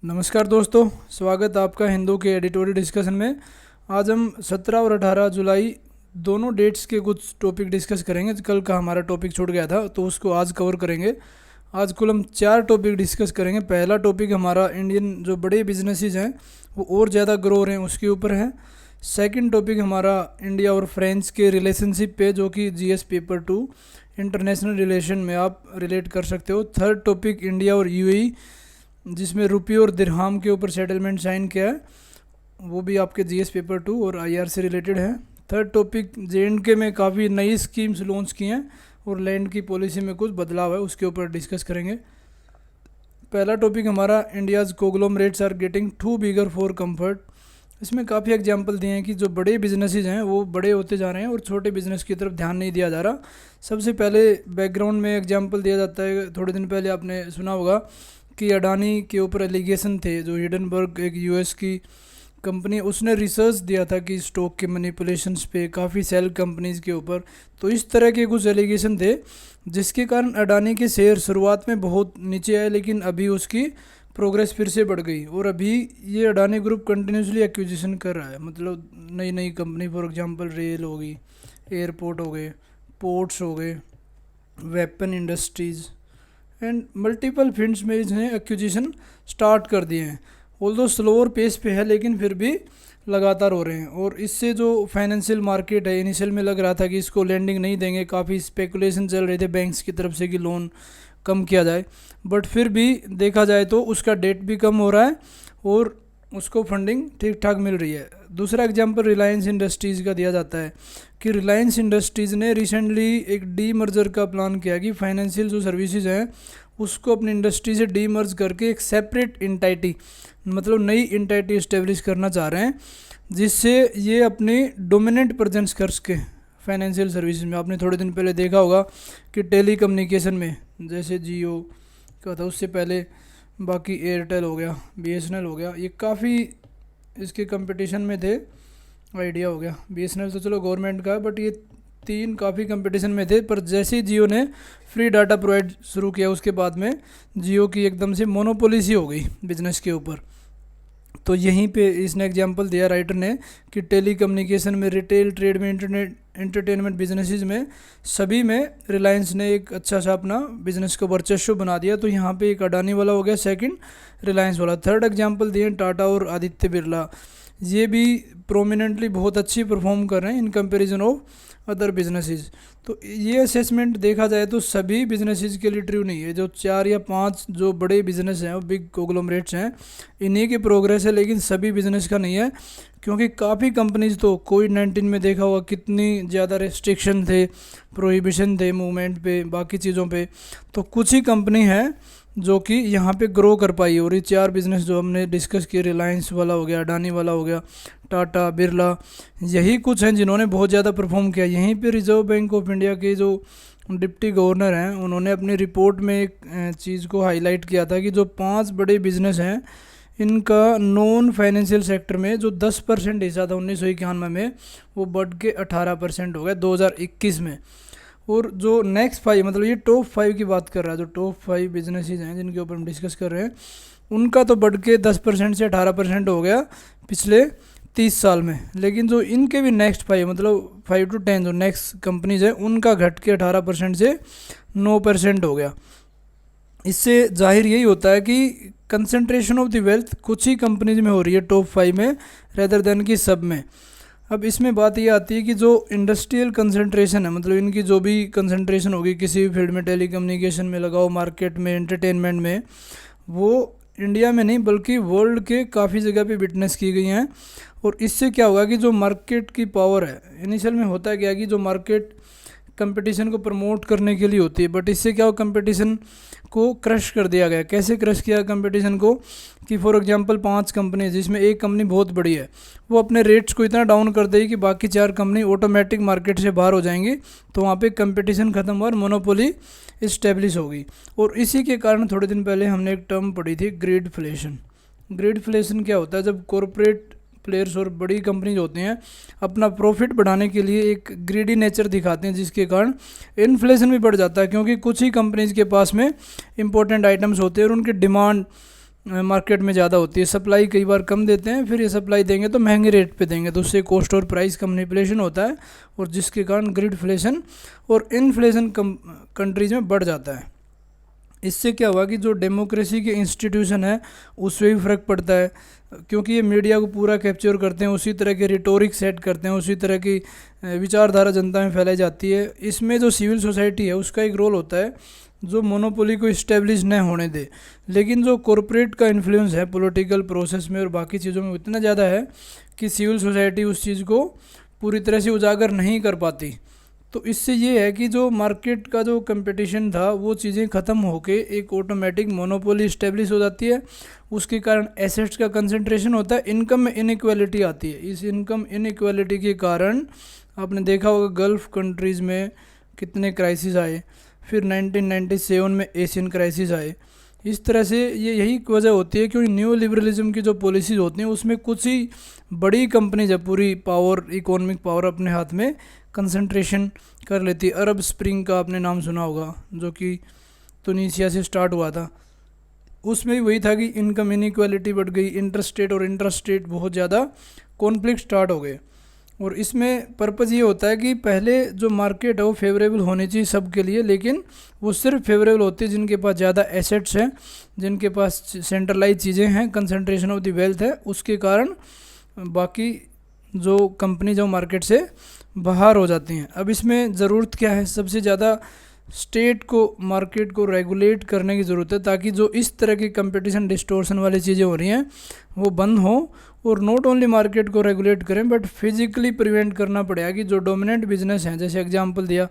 नमस्कार दोस्तों, स्वागत है आपका हिंदू के एडिटोरियल डिस्कशन में। आज हम 17 और 18 जुलाई दोनों डेट्स के कुछ टॉपिक डिस्कस करेंगे। कल का हमारा टॉपिक छूट गया था तो उसको आज कवर करेंगे। आज कुल हम 4 टॉपिक डिस्कस करेंगे। पहला टॉपिक हमारा इंडियन जो बड़े बिजनेसेस हैं वो और ज़्यादा ग्रो हो रहे हैं उसके ऊपर है। सेकंड टॉपिक हमारा इंडिया और फ्रांस के रिलेशनशिप पे, जो कि जीएस पेपर 2 इंटरनेशनल रिलेशन में आप रिलेट कर सकते हो। थर्ड टॉपिक इंडिया और यूएई, जिसमें रुपये और दिरहाम के ऊपर सेटलमेंट साइन किया है, वो भी आपके जीएस पेपर 2 और आईआर से रिलेटेड है। थर्ड टॉपिक जेएंडके में काफ़ी नई स्कीम्स लॉन्च की हैं और लैंड की पॉलिसी में कुछ बदलाव है, उसके ऊपर डिस्कस करेंगे। पहला टॉपिक हमारा India's conglomerates are getting too bigger for comfort. इसमें काफ़ी एग्जांपल दिए हैं कि जो बड़े बिजनेसेस हैं वो बड़े होते जा रहे हैं और छोटे बिजनेस की तरफ ध्यान नहीं दिया जा रहा। सबसे पहले बैकग्राउंड में एग्जांपल दिया जाता है, थोड़े दिन पहले आपने सुना होगा कि अडानी के ऊपर एलिगेशन थे। जो हिडनबर्ग एक यूएस की कंपनी, उसने रिसर्च दिया था कि स्टॉक के मैनिपुलेशंस पे काफ़ी सेल कंपनीज़ के ऊपर। तो इस तरह के कुछ एलिगेशन थे जिसके कारण अडानी के शेयर शुरुआत में बहुत नीचे आए, लेकिन अभी उसकी प्रोग्रेस फिर से बढ़ गई और अभी ये अडानी ग्रुप कंटिन्यूसली एक्विजिशन कर रहा है। मतलब नई नई कंपनी, फॉर एग्जांपल रेल हो गई, एयरपोर्ट हो गए, पोर्ट्स हो गए, weapon industries and multiple fields में इसने एक्विजिशन स्टार्ट कर दिए हैं। ऑल्दो स्लोअर पेस पे है लेकिन फिर भी लगातार हो रहे हैं। और इससे जो फाइनेंशियल मार्केट है, इनिशियल में लग रहा था कि इसको लैंडिंग नहीं देंगे, काफ़ी स्पेकुलेशन चल रहे थे बैंक्स की तरफ से कि लोन कम किया जाए, बट फिर भी देखा जाए तो उसका डेट भी कम हो रहा है और उसको फंडिंग ठीक ठाक मिल रही है। दूसरा एग्जांपल रिलायंस इंडस्ट्रीज़ का दिया जाता है कि रिलायंस इंडस्ट्रीज़ ने रिसेंटली एक डी मर्जर का प्लान किया कि फाइनेंशियल जो सर्विसेज हैं उसको अपनी इंडस्ट्री से डी मर्ज करके एक सेपरेट इंटाइटी, मतलब नई इंटाइटी इस्टेब्लिश करना चाह रहे हैं, जिससे ये अपनी डोमिनेंट प्रेजेंस कर सके फाइनेंशियल सर्विसेज में। आपने थोड़े दिन पहले देखा होगा कि टेली कम्युनिकेशन में जैसे जियो का था, उससे पहले बाकी एयरटेल हो गया, बीएसएनएल हो गया, ये काफ़ी इसके कंपटीशन में थे। आइडिया हो गया, बीएसएनएल तो चलो गवर्नमेंट का है, बट ये तीन काफ़ी कंपटीशन में थे। पर जैसे ही जियो ने फ्री डाटा प्रोवाइड शुरू किया उसके बाद में जियो की एकदम से मोनोपोली सी हो गई बिजनेस के ऊपर। तो यहीं पे इसने एग्जांपल दिया राइटर ने कि टेली कम्युनिकेशन में, रिटेल, ट्रेड में, इंटरनेट, एंटरटेनमेंट बिजनेसेस में, सभी में रिलायंस ने एक अच्छा सा अपना बिजनेस का वर्चस्व बना दिया। तो यहाँ पे एक अडानी वाला हो गया, सेकंड रिलायंस वाला। थर्ड एग्जांपल दिए टाटा और आदित्य बिरला, ये भी प्रोमिनेंटली बहुत अच्छी परफॉर्म कर रहे हैं in comparison of other businesses. तो ये असेसमेंट देखा जाए तो सभी बिजनेसेस के लिए ट्रू नहीं है। जो 4 या 5 जो बड़े बिजनेस हैं, वो बिग कोग्लोमरेट्स हैं, इन्हीं की प्रोग्रेस है, लेकिन सभी बिजनेस का नहीं है। क्योंकि काफ़ी कंपनीज तो कोविड-19 में देखा हुआ कितनी ज़्यादा रेस्ट्रिक्शन थे, प्रोहिबिशन थे मूवमेंट पे, बाकी चीज़ों पे। तो कुछ ही कंपनी है जो कि यहाँ पे ग्रो कर पाई है। और ये 4 बिजनेस जो हमने डिस्कस किए, रिलायंस वाला हो गया, अडानी वाला हो गया, टाटा, बिरला, यही कुछ हैं जिन्होंने बहुत ज़्यादा परफॉर्म किया। यहीं पे रिजर्व बैंक ऑफ इंडिया के जो डिप्टी गवर्नर हैं, उन्होंने अपनी रिपोर्ट में एक चीज़ को हाईलाइट किया था कि जो 5 बड़े बिजनेस हैं, इनका नॉन फाइनेंशियल सेक्टर में जो 10% हिस्सा था 1991 में, वो बढ़ के 18% हो गया 2021 में। और जो नेक्स्ट 5, मतलब ये टॉप 5 की बात कर रहा है, जो टॉप 5 बिजनेसेस हैं जिनके ऊपर हम डिस्कस कर रहे हैं, उनका तो बढ़ के 10% से 18% हो गया पिछले 30 साल में। लेकिन जो इनके भी नेक्स्ट 5, मतलब 5 to 10 जो नेक्स्ट कंपनीज है, उनका घट के 18% से 9% हो गया। इससे जाहिर यही होता है कि कंसंट्रेशन ऑफ द वेल्थ कुछ ही कंपनीज में हो रही है टॉप 5 में, रेदर देन कि सब में। अब इसमें बात ये आती है कि जो इंडस्ट्रियल कंसंट्रेशन है, मतलब इनकी जो भी कंसंट्रेशन होगी किसी भी फील्ड में, टेली कम्युनिकेशन में लगाओ, मार्केट में, एंटरटेनमेंट में, वो इंडिया में नहीं बल्कि वर्ल्ड के काफ़ी जगह पे विटनेस की गई हैं। और इससे क्या होगा कि जो मार्केट की पावर है, इनिशियल में होता है क्या कि जो मार्केट कंपटीशन को प्रमोट करने के लिए होती है, बट इससे क्या हो, कंपटीशन को क्रश कर दिया गया। कैसे क्रश किया कंपटीशन को कि फॉर एग्जांपल 5 कंपनी जिसमें एक कंपनी बहुत बड़ी है, वो अपने रेट्स को इतना डाउन कर देगी कि बाकी 4 कंपनी ऑटोमेटिक मार्केट से बाहर हो जाएंगी। तो वहाँ पे कंपटीशन खत्म हुआ और मोनोपोली इस्टेब्लिश होगी। और इसी के कारण थोड़े दिन पहले हमने एक टर्म पढ़ी थी, ग्रीडफ्लेशन। ग्रीडफ्लेशन क्या होता है, जब कॉरपोरेट प्लेयर्स और बड़ी कंपनीज होते हैं अपना प्रॉफिट बढ़ाने के लिए एक ग्रीडी नेचर दिखाते हैं, जिसके कारण इन्फ्लेशन भी बढ़ जाता है। क्योंकि कुछ ही कंपनीज के पास में इंपॉर्टेंट आइटम्स होते हैं और उनकी डिमांड मार्केट में ज़्यादा होती है। सप्लाई कई बार कम देते हैं, फिर ये सप्लाई देंगे तो महंगे रेट पे देंगे, तो उससे कॉस्ट और प्राइस का मैनिपुलेशन होता है, और जिसके कारण ग्रीडफ्लेशन और इन्फ्लेशन कंट्रीज में बढ़ जाता है। इससे क्या हुआ कि जो डेमोक्रेसी के इंस्टीट्यूशन है उस पर भी फ़र्क पड़ता है, क्योंकि ये मीडिया को पूरा कैप्चर करते हैं, उसी तरह के रिटोरिक सेट करते हैं, उसी तरह की विचारधारा जनता में फैलाई जाती है। इसमें जो सिविल सोसाइटी है उसका एक रोल होता है जो मोनोपोली को इस्टेब्लिश न होने दे। लेकिन जो कॉरपोरेट का इन्फ्लुएंस है पॉलिटिकल प्रोसेस में और बाकी चीज़ों में इतना ज़्यादा है कि सिविल सोसाइटी उस चीज़ को पूरी तरह से उजागर नहीं कर पाती। तो इससे ये है कि जो मार्केट का जो कंपटीशन था वो चीज़ें ख़त्म होके एक ऑटोमेटिक मोनोपोली इस्टेब्लिश हो जाती है। उसके कारण एसेट्स का कंसंट्रेशन होता है, इनकम में इनइक्वालिटी आती है। इस इनकम इनइक्वालिटी के कारण आपने देखा होगा गल्फ़ कंट्रीज़ में कितने क्राइसिस आए, फिर 1997 में एशियन क्राइसिस आए। इस तरह से ये यही वजह होती है क्योंकि न्यू लिबरलिज्म की जो पॉलिसीज़ होती हैं उसमें कुछ ही बड़ी कंपनी जब पूरी पावर, इकोनॉमिक पावर अपने हाथ में कंसंट्रेशन कर लेती है। अरब स्प्रिंग का आपने नाम सुना होगा, जो कि तुनीसिया से स्टार्ट हुआ था। उसमें भी वही था कि इनकम इनइक्वालिटी बढ़ गई, इंटरस्टेट और इंटरस्टेट बहुत ज़्यादा कॉन्फ्लिक्ट स्टार्ट हो गए। और इसमें पर्पज़ ये होता है कि पहले जो मार्केट है वो फेवरेबल होनी चाहिए सबके लिए, लेकिन वो सिर्फ फेवरेबल होती है जिनके पास ज़्यादा एसेट्स हैं, जिनके पास सेंट्रलाइज चीज़ें हैं, कंसंट्रेशन ऑफ द वेल्थ है। उसके कारण बाकी जो कंपनी जो मार्केट से बाहर हो जाती हैं। अब इसमें ज़रूरत क्या है, सबसे ज़्यादा स्टेट को मार्केट को रेगुलेट करने की ज़रूरत है, ताकि जो इस तरह की कंपटीशन डिस्टोर्शन वाली चीज़ें हो रही हैं वो बंद हो। और नॉट ओनली मार्केट को रेगुलेट करें बट फिजिकली प्रिवेंट करना पड़ेगा कि जो डोमिनेंट बिजनेस हैं, जैसे एग्जांपल दिया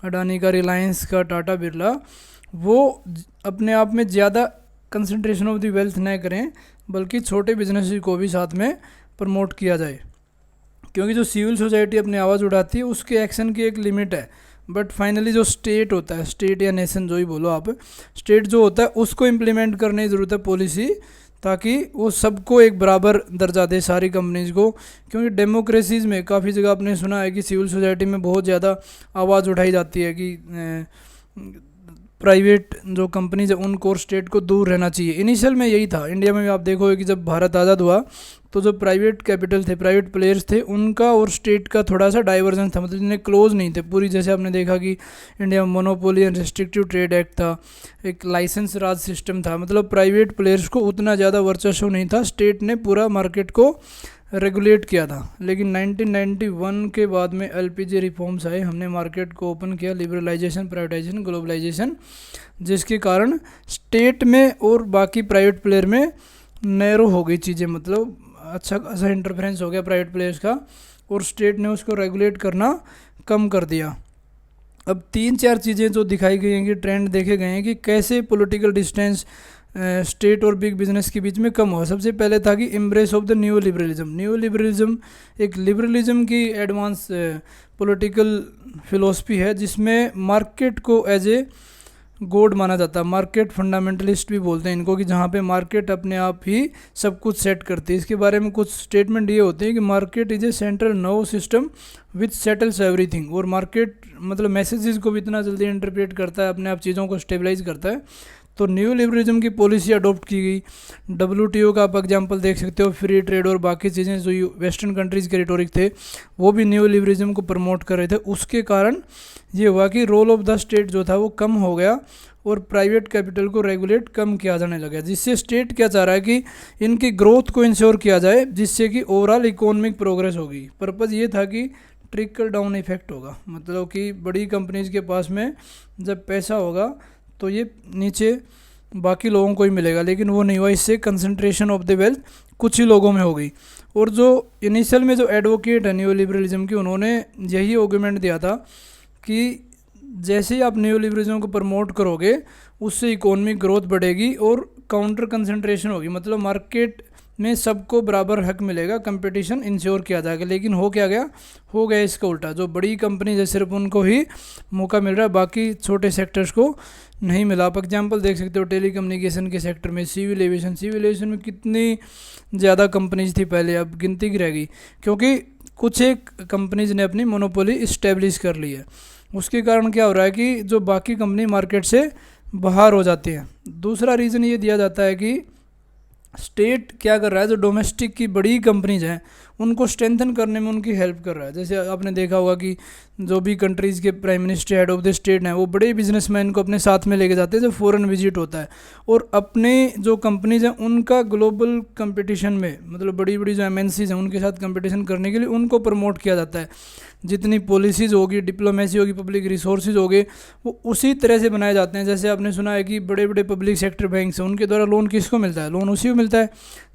अडानी का, रिलायंस का, टाटा बिरला, वो अपने आप में ज़्यादा कंसंट्रेशन ऑफ द वेल्थ न करें, बल्कि छोटे बिजनेस को भी साथ में प्रमोट किया जाए। क्योंकि जो सिविल सोसाइटी अपनी आवाज़ उठाती है उसके एक्शन की एक लिमिट है, बट फाइनली जो स्टेट होता है, स्टेट या नेशन जो ही बोलो आप, स्टेट जो होता है उसको इम्प्लीमेंट करने की ज़रूरत है पॉलिसी, ताकि वो सबको एक बराबर दर्जा दे सारी कंपनीज़ को। क्योंकि डेमोक्रेसीज़ में काफ़ी जगह आपने सुना है कि सिविल सोसाइटी में बहुत ज़्यादा आवाज़ उठाई जाती है कि प्राइवेट जो कंपनीज है उनको और स्टेट को दूर रहना चाहिए। इनिशियल में यही था। इंडिया में भी आप देखोगे कि जब भारत आज़ाद हुआ तो जो प्राइवेट कैपिटल थे, प्राइवेट प्लेयर्स थे, उनका और स्टेट का थोड़ा सा डाइवर्जन था, मतलब इतने क्लोज नहीं थे पूरी। जैसे आपने देखा कि इंडिया में monopoly and restrictive trade act था, एक लाइसेंस राज सिस्टम था, मतलब प्राइवेट प्लेयर्स को उतना ज़्यादा वर्चस्व नहीं था, स्टेट ने पूरा मार्केट को रेगुलेट किया था। लेकिन 1991 के बाद में एलपीजी रिफॉर्म्स आए, हमने मार्केट को ओपन किया, लिबरलाइजेशन, प्राइवेटाइजेशन, ग्लोबलाइजेशन, जिसके कारण स्टेट में और बाकी प्राइवेट प्लेयर में नैरो हो गई चीज़ें, मतलब अच्छा खासा इंटरफेरेंस हो गया प्राइवेट प्लेयर्स का, और स्टेट ने उसको रेगुलेट करना कम कर दिया। अब 3-4 चीज़ें जो दिखाई गई हैं कि ट्रेंड देखे गए हैं कि कैसे पॉलिटिकल डिस्टेंस स्टेट और बिग बिजनेस के बीच में कम हुआ। सबसे पहले था कि embrace of the new liberalism. New liberalism एक लिबरलिज्म की एडवांस पॉलिटिकल फिलोसफी है जिसमें मार्केट को एज ए गॉड माना जाता है। मार्केट फंडामेंटलिस्ट भी बोलते हैं इनको, कि जहाँ पे मार्केट अपने आप ही सब कुछ सेट करती है। इसके बारे में कुछ स्टेटमेंट ये होते हैं कि market is a central nerve system which settles everything. और मार्केट मतलब मैसेजेस को भी इतना जल्दी इंटरप्रेट करता है, अपने आप चीज़ों को स्टेबलाइज करता है। तो न्यू लिबरलिज्म की पॉलिसी अडॉप्ट की गई। WTO का आप एग्जांपल देख सकते हो, फ्री ट्रेड और बाकी चीज़ें जो वेस्टर्न कंट्रीज़ के रिटोरिक थे वो भी न्यू लिबरलिज्म को प्रमोट कर रहे थे। उसके कारण ये हुआ कि रोल ऑफ द स्टेट जो था वो कम हो गया और प्राइवेट कैपिटल को रेगुलेट कम किया जाने लगा, जिससे स्टेट क्या चाह रहा है कि इनकी ग्रोथ को इंश्योर किया जाए, जिससे कि ओवरऑल इकोनॉमिक प्रोग्रेस होगी। पर्पज़ ये था कि ट्रिकल डाउन इफेक्ट होगा, मतलब कि बड़ी कंपनीज़ के पास में जब पैसा होगा तो ये नीचे बाकी लोगों को ही मिलेगा, लेकिन वो नहीं हुआ। इससे कंसंट्रेशन ऑफ द वेल्थ कुछ ही लोगों में हो गई। और जो इनिशियल में जो एडवोकेट है न्यू लिबरलिज्म की, उन्होंने यही आर्गुमेंट दिया था कि जैसे ही आप न्यू लिबरलिज्म को प्रमोट करोगे उससे इकोनॉमिक ग्रोथ बढ़ेगी और काउंटर कंसंट्रेशन होगी, मतलब मार्केट में सबको बराबर हक मिलेगा, कंपटीशन इंश्योर किया जाएगा। लेकिन हो क्या गया, हो गया इसका उल्टा। जो बड़ी कंपनी है सिर्फ उनको ही मौका मिल रहा है, बाकी छोटे सेक्टर्स को नहीं मिला। आप एग्जांपल देख सकते हो टेली कम्युनिकेशन के सेक्टर में, सिविल एविएशन में कितनी ज़्यादा कंपनीज थी पहले, अब गिनती की रह गई, क्योंकि कुछ एक कंपनीज ने अपनी मोनोपोली इस्टेब्लिश कर ली है। उसके कारण क्या हो रहा है कि जो बाकी कंपनी मार्केट से बाहर हो जाती हैं। दूसरा रीज़न ये दिया जाता है कि स्टेट क्या कर रहा है, जो डोमेस्टिक की बड़ी कंपनीज हैं उनको स्ट्रेंथन करने में उनकी हेल्प कर रहा है। जैसे आपने देखा होगा कि जो भी कंट्रीज़ के prime minister, head of the state हैं, वो बड़े बिजनेसमैन को अपने साथ में लेके जाते हैं जब फॉरेन विजिट होता है, और अपने जो कंपनीज हैं उनका ग्लोबल कंपटीशन में, मतलब बड़ी बड़ी जो एमएनसीज हैं उनके साथ कंपटीशन करने के लिए उनको प्रमोट किया जाता है। जितनी पॉलिसीज़ होगी, डिप्लोमेसी होगी, पब्लिक रिसोर्सेज होंगे, वो उसी तरह से बनाए जाते हैं। जैसे आपने सुना है कि बड़े बड़े पब्लिक सेक्टर बैंक हैं, उनके द्वारा लोन किसको मिलता है? लोन उसी को मिलता है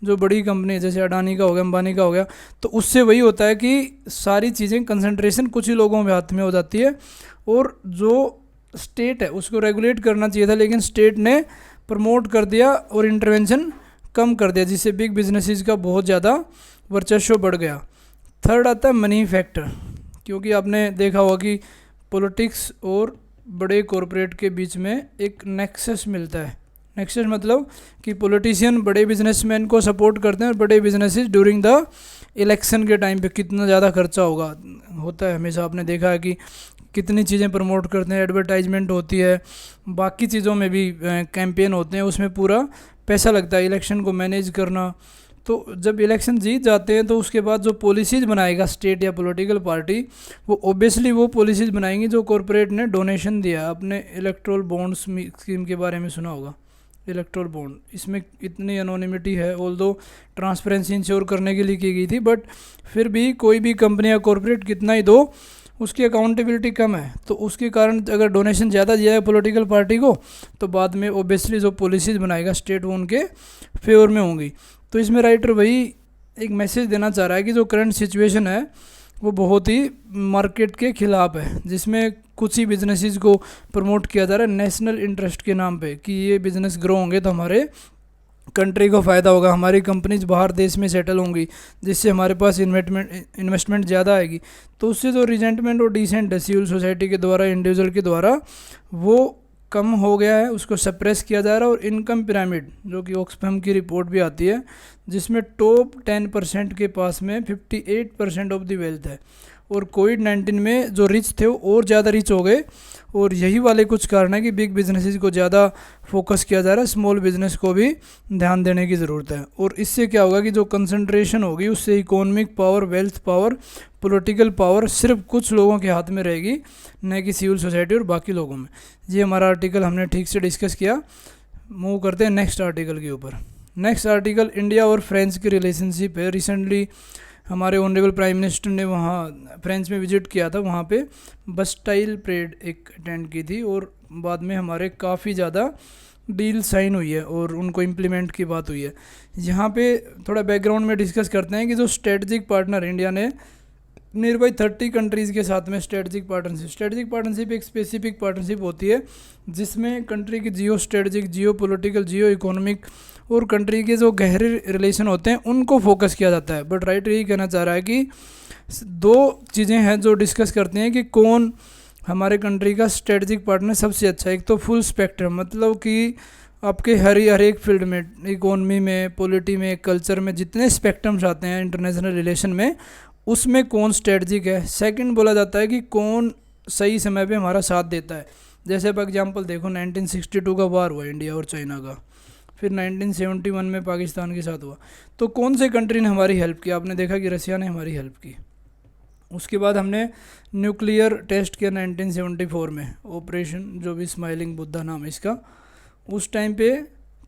जो बड़ी कंपनी है, जैसे अडानी का हो गया, अंबानी का हो गया। तो उससे वही होता है कि सारी चीज़ें कंसंट्रेशन कुछ ही लोगों के हाथ में हो जाती है, और जो स्टेट है उसको रेगुलेट करना चाहिए था, लेकिन स्टेट ने प्रमोट कर दिया और इंटरवेंशन कम कर दिया, जिससे बिग बिजनेसेस का बहुत ज़्यादा वर्चस्व बढ़ गया। थर्ड आता है मनी फैक्टर, क्योंकि आपने देखा होगा कि पॉलिटिक्स और बड़े कॉरपोरेट के बीच में एक नेक्सस मिलता है। नेक्सस मतलब कि पॉलिटिशियन बड़े बिजनेसमैन को सपोर्ट करते हैं, और बड़े बिजनेसेस ड्यूरिंग द इलेक्शन के टाइम पे कितना ज़्यादा खर्चा होता है। हमेशा आपने देखा है कि कितनी चीज़ें प्रमोट करते हैं, एडवर्टाइजमेंट होती है, बाकी चीज़ों में भी कैंपेन होते हैं, उसमें पूरा पैसा लगता है इलेक्शन को मैनेज करना। तो जब इलेक्शन जीत जाते हैं तो उसके बाद जो पॉलिसीज़ बनाएगा स्टेट या पॉलिटिकल पार्टी, वो ऑब्वियसली वो पॉलिसीज़ बनाएंगी जो कॉरपोरेट ने डोनेशन दिया। आपने इलेक्ट्रोल बॉन्ड स्कीम के बारे में सुना होगा, इलेक्ट्रोल बॉन्ड, इसमें इतनी अनोनिमिटी है, ऑल्दो ट्रांसपेरेंसी इंश्योर करने के लिए की गई थी, बट फिर भी कोई भी कंपनी या कॉरपोरेट कितना ही दो, उसकी अकाउंटेबिलिटी कम है। तो उसके कारण अगर डोनेशन ज़्यादा दिया है पॉलिटिकल पार्टी को, तो बाद में ओबियसली जो पॉलिसीज़ बनाएगा स्टेट वो उनके फेवर में होंगी। तो इसमें राइटर वही एक मैसेज देना चाह रहा है कि जो करंट सिचुएशन है वो बहुत ही मार्केट के खिलाफ है, जिसमें कुछ ही बिजनेसेस को प्रमोट किया जा रहा है नेशनल इंटरेस्ट के नाम पे, कि ये बिज़नेस ग्रो होंगे तो हमारे कंट्री को फ़ायदा होगा, हमारी कंपनीज बाहर देश में सेटल होंगी, जिससे हमारे पास इन्वेस्टमेंट ज़्यादा आएगी। तो उससे जो रिजेंटमेंट और डिसेंट है सिविल सोसाइटी के द्वारा, इंडिविजुअल के द्वारा, वो कम हो गया है, उसको सप्रेस किया जा रहा है। और इनकम पिरामिड, जो कि ऑक्सफैम की रिपोर्ट भी आती है, जिसमें टॉप 10% के पास में 58% ऑफ द वेल्थ है, और कोविड-19 में जो रिच थे वो और ज़्यादा रिच हो गए। और यही वाले कुछ कारण है कि बिग बिजनेसेस को ज़्यादा फोकस किया जा रहा है, स्मॉल बिजनेस को भी ध्यान देने की ज़रूरत है। और इससे क्या होगा कि जो कंसंट्रेशन होगी उससे economic power, wealth power, political power सिर्फ कुछ लोगों के हाथ में रहेगी, न कि सिविल सोसाइटी और बाकी लोगों में। ये हमारा आर्टिकल हमने ठीक से डिस्कस किया। मूव करते हैं नेक्स्ट आर्टिकल के ऊपर। नेक्स्ट आर्टिकल इंडिया और फ्रांस की रिलेशनशिप है। रिसेंटली हमारे ऑनरेबल प्राइम मिनिस्टर ने वहाँ फ्रांस में विजिट किया था, वहाँ पे बस्टाइल परेड एक अटेंड की थी, और बाद में हमारे काफ़ी ज़्यादा डील साइन हुई है और उनको इम्प्लीमेंट की बात हुई है। यहाँ पे थोड़ा बैकग्राउंड में डिस्कस करते हैं कि जो स्ट्रेटजिक पार्टनर इंडिया ने नियर बाई 30 कंट्रीज़ के साथ में स्ट्रेटजिक पार्टनरशिप एक स्पेसिफिक पार्टनरशिप होती है, जिसमें कंट्री की geostrategic, geopolitical, geoeconomic और कंट्री के जो गहरे रिलेशन होते हैं उनको फोकस किया जाता है। बट राइटर यही कहना चाह रहा है कि दो चीज़ें हैं जो डिस्कस करते हैं कि कौन हमारे कंट्री का स्ट्रेटजिक पार्टनर सबसे अच्छा है। एक तो फुल स्पेक्ट्रम, मतलब कि आपके हर एक फील्ड में, इकोनमी में, पॉलिटी में, कल्चर में, जितने स्पेक्ट्रम्स आते हैं इंटरनेशनल रिलेशन में, उसमें कौन स्ट्रेटजिक है। सेकंड बोला जाता है कि कौन सही समय पे हमारा साथ देता है। जैसे अब एग्जांपल देखो, 1962 का वार हुआ इंडिया और चाइना का, फिर 1971 में पाकिस्तान के साथ हुआ, तो कौन से कंट्री ने हमारी हेल्प की? आपने देखा कि रसिया ने हमारी हेल्प की। उसके बाद हमने न्यूक्लियर टेस्ट किया 1974 में, ऑपरेशन जो भी स्माइलिंग बुद्धा नाम है इसका, उस टाइम पे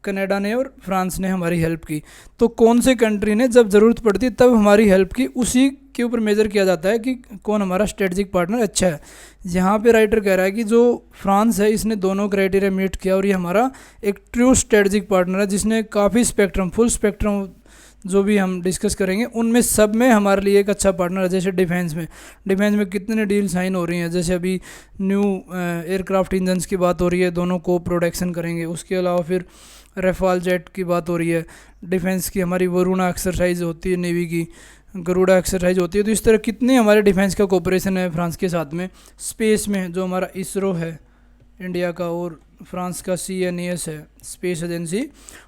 कनाडा ने और फ्रांस ने हमारी हेल्प की। तो कौन से कंट्री ने जब ज़रूरत पड़ती तब हमारी हेल्प की, उसी के ऊपर मेजर किया जाता है कि कौन हमारा स्ट्रेटजिक पार्टनर अच्छा है। यहाँ पे राइटर कह रहा है कि जो फ्रांस है इसने दोनों क्राइटेरिया मीट किया, और ये हमारा एक ट्रू स्ट्रेटजिक पार्टनर है, जिसने काफ़ी स्पेक्ट्रम, फुल स्पेक्ट्रम जो भी हम डिस्कस करेंगे उनमें सब में हमारे लिए एक अच्छा पार्टनर है। जैसे डिफेंस में कितने डील साइन हो रही हैं, जैसे अभी न्यू एयरक्राफ्ट इंजन्स की बात हो रही है, दोनों को प्रोडक्शन करेंगे। उसके अलावा फिर रेफाल जेट की बात हो रही है, डिफेंस की हमारी वरुणा एक्सरसाइज होती है, नेवी की गरुड़ा एक्सरसाइज होती है। तो इस तरह कितने हमारे डिफेंस का कोऑपरेशन है फ्रांस के साथ में। स्पेस में जो हमारा इसरो है इंडिया का, और फ्रांस का CNES है स्पेस एजेंसी,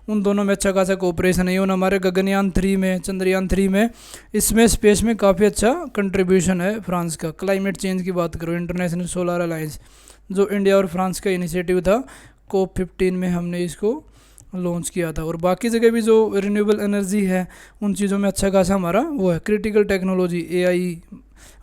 उन दोनों में अच्छा खासा कोऑपरेशन है। और हमारे गगनयान 3 में, चंद्रयान 3 में, इसमें स्पेस में काफ़ी अच्छा कंट्रीब्यूशन है फ्रांस का। क्लाइमेट चेंज की बात करो, इंटरनेशनल सोलर अलायंस जो इंडिया और फ्रांस का इनिशिएटिव था, COP15 में हमने इसको लॉन्च किया था। और बाकी जगह भी जो रिन्यूएबल एनर्जी है उन चीज़ों में अच्छा खासा हमारा वो है। Critical technology, AI,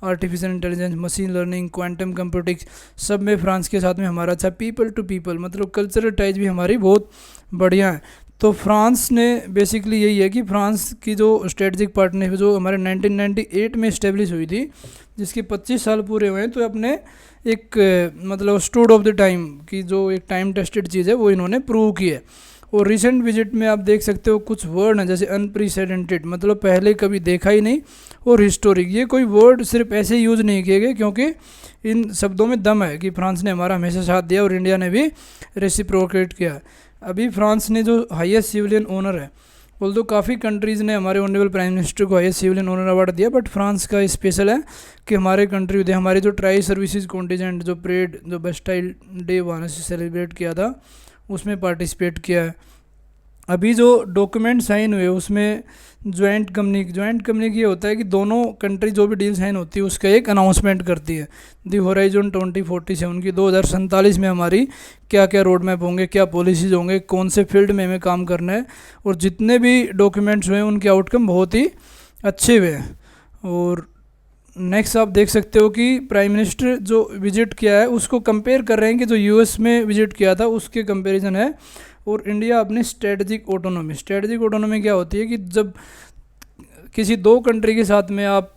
artificial intelligence, machine learning, quantum computing, सब में फ्रांस के साथ में हमारा अच्छा। पीपल टू पीपल मतलब कल्चरल टाइज भी हमारी बहुत बढ़िया है। तो फ्रांस ने बेसिकली यही है कि फ्रांस की जो स्ट्रेटजिक पार्टनरशिप जो हमारे 1998 में इस्टेब्लिश हुई थी, जिसके 25 साल पूरे हुए हैं, तो अपने एक मतलब स्टूड ऑफ द टाइम की जो एक टाइम टेस्टेड चीज़ है वो इन्होंने प्रूव की है। और रिसेंट विजिट में आप देख सकते हो कुछ वर्ड हैं जैसे अनप्रेसिडेंटेड मतलब पहले कभी देखा ही नहीं, और हिस्टोरिक, ये कोई वर्ड सिर्फ ऐसे यूज़ नहीं किए गए क्योंकि इन शब्दों में दम है कि फ्रांस ने हमारा हमेशा साथ दिया और इंडिया ने भी रेसिप्रोकेट किया। अभी फ्रांस ने जो हाईएस्ट सिविलियन ऑनर है, बोल दो काफ़ी कंट्रीज़ ने हमारे ऑनरेबल प्राइम मिनिस्टर को हाईएस्ट सिविलियन ऑनर अवार्ड दिया, बट फ्रांस का स्पेशल है कि हमारे कंट्री में हमारे जो ट्राई सर्विसेज कॉन्टीजेंट जो परेड जो बेस्टाइल डे वहाँ से सेलिब्रेट किया था उसमें पार्टिसिपेट किया है। अभी जो डॉक्यूमेंट साइन हुए उसमें ज्वाइंट कम्युनिक ये होता है कि दोनों कंट्री जो भी डील साइन होती है उसका एक अनाउंसमेंट करती है। दी होराइजन 2047 की 2047 में हमारी क्या क्या रोड मैप होंगे, क्या पॉलिसीज़ होंगे, कौन से फील्ड में हमें काम करना है, और जितने भी डॉक्यूमेंट्स हुए उनके आउटकम बहुत ही अच्छे हुए हैं। और नेक्स्ट आप देख सकते हो कि प्राइम मिनिस्टर जो विजिट किया है उसको कंपेयर कर रहे हैं कि जो यूएस में विजिट किया था उसके कंपैरिजन है। और इंडिया अपनी स्ट्रेटजिक ऑटोनॉमी क्या होती है कि जब किसी दो कंट्री के साथ में आप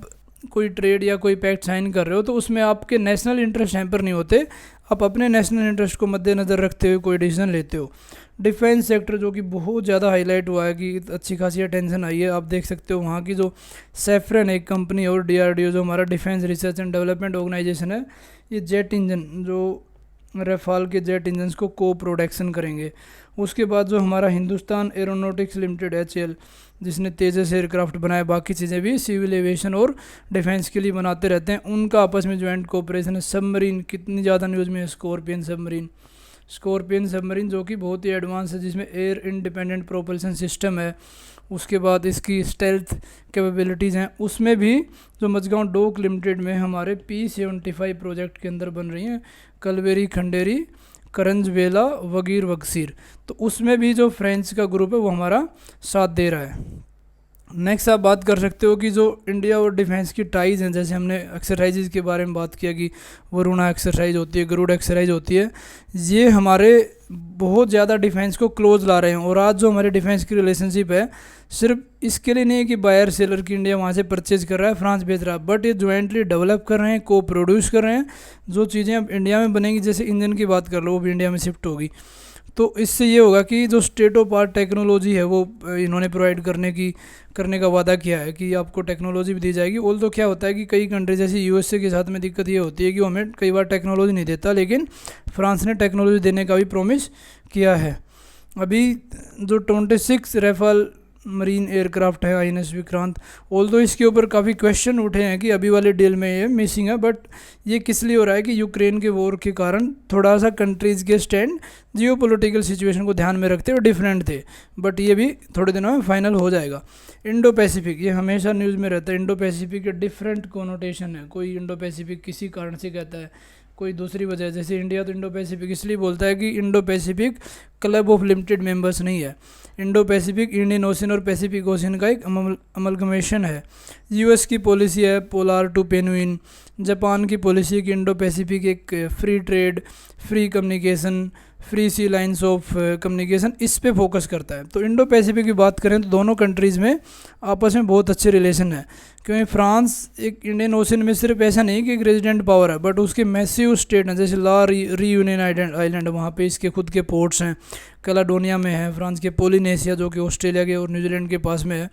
कोई ट्रेड या कोई पैक्ट साइन कर रहे हो तो उसमें आपके नेशनल इंटरेस्ट हैम्पर नहीं होते, आप अपने नेशनल इंटरेस्ट को मद्देनज़र रखते हुए कोई डिसीजन लेते हो। डिफेंस सेक्टर जो कि बहुत ज़्यादा हाईलाइट हुआ है कि अच्छी खासी अटेंशन आई है, आप देख सकते हो वहाँ की जो सेफ्रन एक कंपनी और डीआरडीओ जो हमारा defence research and development organisation है, ये जेट इंजन जो रेफाल के जेट इंजन्स को को प्रोडक्शन करेंगे। उसके बाद जो हमारा हिंदुस्तान एरोनॉटिक्स लिमिटेड HAL जिसने तेजस एयरक्राफ्ट बनाए, बाकी चीज़ें भी सिविल एविएशन और डिफेंस के लिए बनाते रहते हैं, उनका आपस में ज्वाइंट कोऑपरेशन है। सबमरीन कितनी ज़्यादा न्यूज़ में है, स्कॉर्पियन सबमरीन जो कि बहुत ही एडवांस है जिसमें एयर इंडिपेंडेंट प्रोपल्सन सिस्टम है। उसके बाद इसकी स्टेल्थ कैपेबिलिटीज़ हैं, उसमें भी जो मजगांव डोक लिमिटेड में हमारे P75 प्रोजेक्ट के अंदर बन रही हैं, कलवेरी खंडेरी करंजवेला वगीर वगसीर, तो उसमें भी जो फ्रेंच का ग्रुप है वो हमारा साथ दे रहा है। नेक्स्ट आप बात कर सकते हो कि जो इंडिया और डिफेंस की टाइज हैं, जैसे हमने एक्सरसाइजेज के बारे में बात किया कि वरुणा एक्सरसाइज होती है, गरुड़ एक्सरसाइज होती है, ये हमारे बहुत ज़्यादा डिफेंस को क्लोज ला रहे हैं। और आज जो हमारे डिफेंस की रिलेशनशिप है सिर्फ इसके लिए नहीं है कि बायर सेलर की इंडिया वहाँ से परचेज कर रहा है, फ्रांस बेच रहा है, बट ये ज्वाइंटली डेवलप कर रहे हैं, को प्रोड्यूस कर रहे हैं। जो चीज़ें अब इंडिया में बनेंगी, जैसे इंजन की बात कर लो, वो भी इंडिया में शिफ्ट होगी। तो इससे ये होगा कि जो स्टेट ऑफ आर्ट टेक्नोलॉजी है वो इन्होंने प्रोवाइड करने का वादा किया है कि आपको टेक्नोलॉजी भी दी जाएगी। ऑल तो क्या होता है कि कई कंट्री जैसे यूएसए के साथ में दिक्कत ये होती है कि वो हमें कई बार टेक्नोलॉजी नहीं देता, लेकिन फ्रांस ने टेक्नोलॉजी देने का भी प्रॉमिस किया है। अभी जो 26 रेफाल मरीन एयरक्राफ्ट है INS विक्रांत, ऑल दो इसके ऊपर काफ़ी क्वेश्चन उठे हैं कि अभी वाले डील में ये मिसिंग है, बट ये किस लिए हो रहा है कि यूक्रेन के वॉर के कारण थोड़ा सा कंट्रीज़ के स्टैंड जियोपॉलिटिकल सिचुएशन को ध्यान में रखते हुए डिफरेंट थे, बट ये भी थोड़े दिनों में फाइनल हो जाएगा। इंडो पैसिफिक, ये हमेशा न्यूज़ में रहता है। इंडो पैसिफिक के डिफरेंट कोनोटेशन है, कोई इंडो पैसिफिक किसी कारण से कहता है, कोई दूसरी वजह, जैसे इंडिया तो इंडो पैसिफिक इसलिए बोलता है कि Indo Pacific club of limited members नहीं है। इंडो पैसिफिक इंडियन ओशन और पैसिफिक ओशन का एक अमलगमेशन है। यूएस की पॉलिसी है पोलार टू पेंगुइन, जापान की पॉलिसी है कि इंडो पैसिफिक एक free trade, free communication, free sea lines of communication, इस पे फोकस करता है। तो इंडो पैसिफिक की बात करें तो दोनों कंट्रीज़ में आपस में बहुत अच्छे रिलेशन है, क्योंकि फ्रांस एक इंडियन ओशन में सिर्फ ऐसा नहीं कि एक रेजिडेंट पावर है, बट उसके मैसिव स्टेट हैं, जैसे ला रीयूनियन आइलैंड, वहाँ पे इसके खुद के पोर्ट्स हैं, कैलाडोनिया में है, फ्रांस के पोलिनेशिया जो कि ऑस्ट्रेलिया के और न्यूजीलैंड के पास में है।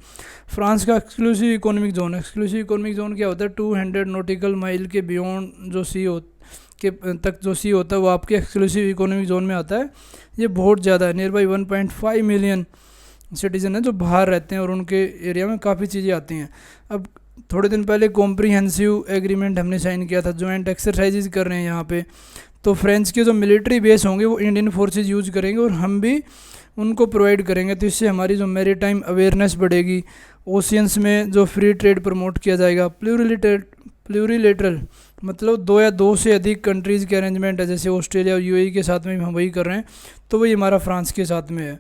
फ्रांस का एक्सक्लूसिव इकोनॉमिक जोन क्या होता है, 200 नॉटिकल माइल के बियॉन्ड जो सी तक जो सी होता है वो आपके एक्सक्लूसिव इकोनॉमिक जोन में आता है। ये बहुत ज़्यादा है, नियर बाई 1.5 मिलियन सिटीजन है जो बाहर रहते हैं और उनके एरिया में काफ़ी चीज़ें आती हैं। अब थोड़े दिन पहले कॉम्प्रीहेंसिव एग्रीमेंट हमने साइन किया था, ज्वाइंट एक्सरसाइजेज कर रहे हैं यहाँ पे, तो फ्रेंच के जो मिलिट्री बेस होंगे वो इंडियन फोर्सेज यूज करेंगे और हम भी उनको प्रोवाइड करेंगे, तो इससे हमारी जो मैरीटाइम अवेयरनेस बढ़ेगी। ओशियंस में जो फ्री ट्रेड प्रमोट किया जाएगा, प्लूरिलेटरल मतलब 2 या 2 से अधिक कंट्रीज़ के अरेंजमेंट है, जैसे ऑस्ट्रेलिया और UAE के साथ में हम वही कर रहे हैं, तो वही हमारा फ्रांस के साथ में है।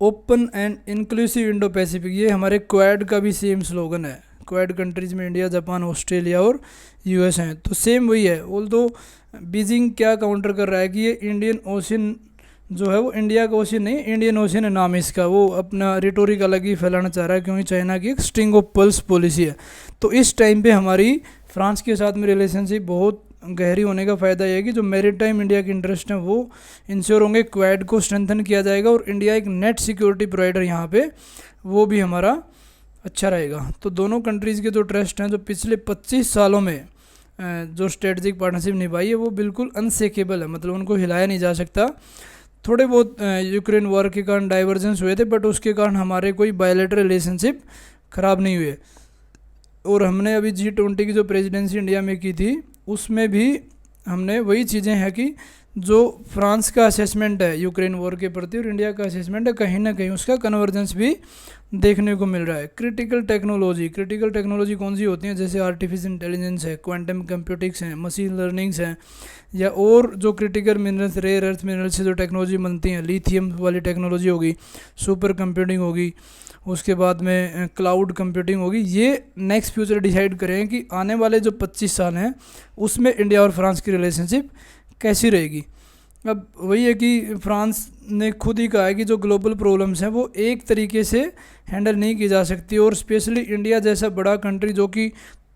Open and inclusive Indo Pacific, ये हमारे क्वाड का भी सेम स्लोगन है। क्वाड कंट्रीज़ में इंडिया, जापान, ऑस्ट्रेलिया और यूएस हैं, तो सेम वही है। ऑल्दो बीजिंग क्या काउंटर कर रहा है कि ये इंडियन ओशन जो है वो इंडिया का ओशन नहीं, इंडियन ओशन है नाम इसका, वो अपना रिटोरिक अलग ही फैलाना चाह रहा है क्योंकि चाइना की एक स्ट्रिंग ऑफ पर्ल्स पॉलिसी है। तो इस टाइम पे हमारी फ्रांस के साथ में रिलेशनशिप बहुत गहरी होने का फ़ायदा यह है कि जो मैरीटाइम इंडिया के इंटरेस्ट हैं वो इंश्योर होंगे, क्वाड को स्ट्रेंथन किया जाएगा और इंडिया एक नेट सिक्योरिटी प्रोवाइडर यहाँ पे वो भी हमारा अच्छा रहेगा। तो दोनों कंट्रीज़ के जो ट्रस्ट हैं, जो पिछले 25 सालों में जो स्ट्रेटजिक पार्टनरशिप निभाई है, वो बिल्कुल अनसेकेबल है, मतलब उनको हिलाया नहीं जा सकता। थोड़े बहुत यूक्रेन वॉर के कारण डाइवर्जेंस हुए थे, बट उसके कारण हमारे कोई बायलैटरल रिलेशनशिप ख़राब नहीं हुए। और हमने अभी G20 की जो प्रेसिडेंसी इंडिया में की थी, उसमें भी हमने वही चीज़ें हैं कि जो फ्रांस का असेसमेंट है यूक्रेन वॉर के प्रति और इंडिया का असेसमेंट है, कहीं ना कहीं उसका कन्वर्जेंस भी देखने को मिल रहा है। क्रिटिकल टेक्नोलॉजी कौन सी होती हैं, जैसे आर्टिफिशियल इंटेलिजेंस है, क्वांटम कंप्यूटिक्स हैं, मशीन लर्निंग्स हैं, या और जो critical minerals, rare earth minerals से जो टेक्नोलॉजी बनती हैं, लिथियम वाली टेक्नोलॉजी होगी, सुपर कंप्यूटिंग होगी, उसके बाद में क्लाउड कंप्यूटिंग होगी। ये नेक्स्ट फ्यूचर डिसाइड करें कि आने वाले जो 25 साल हैं उसमें इंडिया और फ्रांस की रिलेशनशिप कैसी रहेगी। अब वही है कि फ्रांस ने खुद ही कहा है कि जो ग्लोबल प्रॉब्लम्स हैं वो एक तरीके से हैंडल नहीं की जा सकती, और स्पेशली इंडिया जैसा बड़ा कंट्री जो कि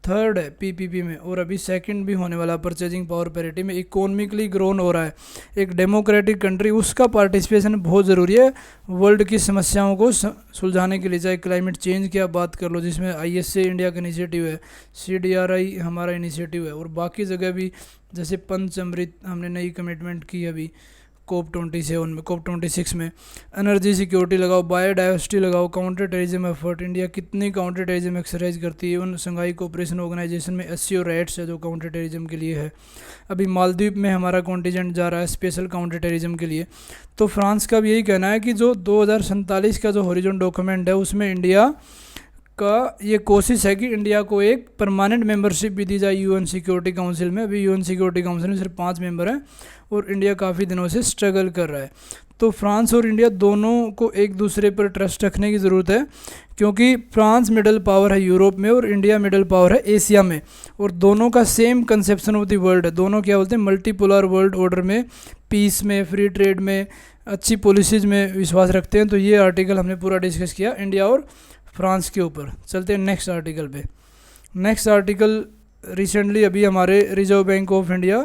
थर्ड है पीपीपी में और अभी सेकंड भी होने वाला परचेजिंग पावर पैरिटी में, इकोनॉमिकली ग्रोन हो रहा है, एक डेमोक्रेटिक कंट्री, उसका पार्टिसिपेशन बहुत ज़रूरी है वर्ल्ड की समस्याओं को सुलझाने के लिए। चाहे क्लाइमेट चेंज की आप बात कर लो, जिसमें ISA इंडिया का इनिशिएटिव है, CDRI हमारा इनिशिएटिव है, और बाकी जगह भी जैसे पंच अमृत हमने नई कमिटमेंट की अभी COP26 में। एनर्जी सिक्योरिटी लगाओ, बायोडाइवर्सिटी लगाओ, काउंटर टेररिज्म एफर्ट, इंडिया कितनी काउंटर टेररिज्म एक्सरसाइज करती है। उन संघाई कोऑपरेशन ऑर्गेनाइजेशन में SCO राइट्स है जो काउंटर टेररिज्म के लिए है। अभी मालदीव में हमारा कॉन्टीजेंट जा रहा है स्पेशल काउंटर टेररिज्म के लिए। तो फ्रांस का भी यही कहना है कि जो 2047 का जो हॉरिजॉन डॉक्यूमेंट है उसमें इंडिया का ये कोशिश है कि इंडिया को एक परमानेंट मेंबरशिप भी दी जाए UN सिक्योरिटी काउंसिल में। अभी UN सिक्योरिटी काउंसिल में सिर्फ 5 मेंबर हैं और इंडिया काफ़ी दिनों से स्ट्रगल कर रहा है। तो फ्रांस और इंडिया दोनों को एक दूसरे पर ट्रस्ट रखने की ज़रूरत है, क्योंकि फ्रांस मिडल पावर है यूरोप में और इंडिया मिडल पावर है एशिया में, और दोनों का same conception of the world है। दोनों क्या बोलते हैं, मल्टीपोलर वर्ल्ड ऑर्डर में, पीस में, फ्री ट्रेड में, अच्छी पॉलिसीज़ में विश्वास रखते हैं। तो ये आर्टिकल हमने पूरा डिस्कस किया इंडिया और फ्रांस के ऊपर। चलते हैं नेक्स्ट आर्टिकल पे। नेक्स्ट आर्टिकल रिसेंटली अभी हमारे रिजर्व बैंक ऑफ इंडिया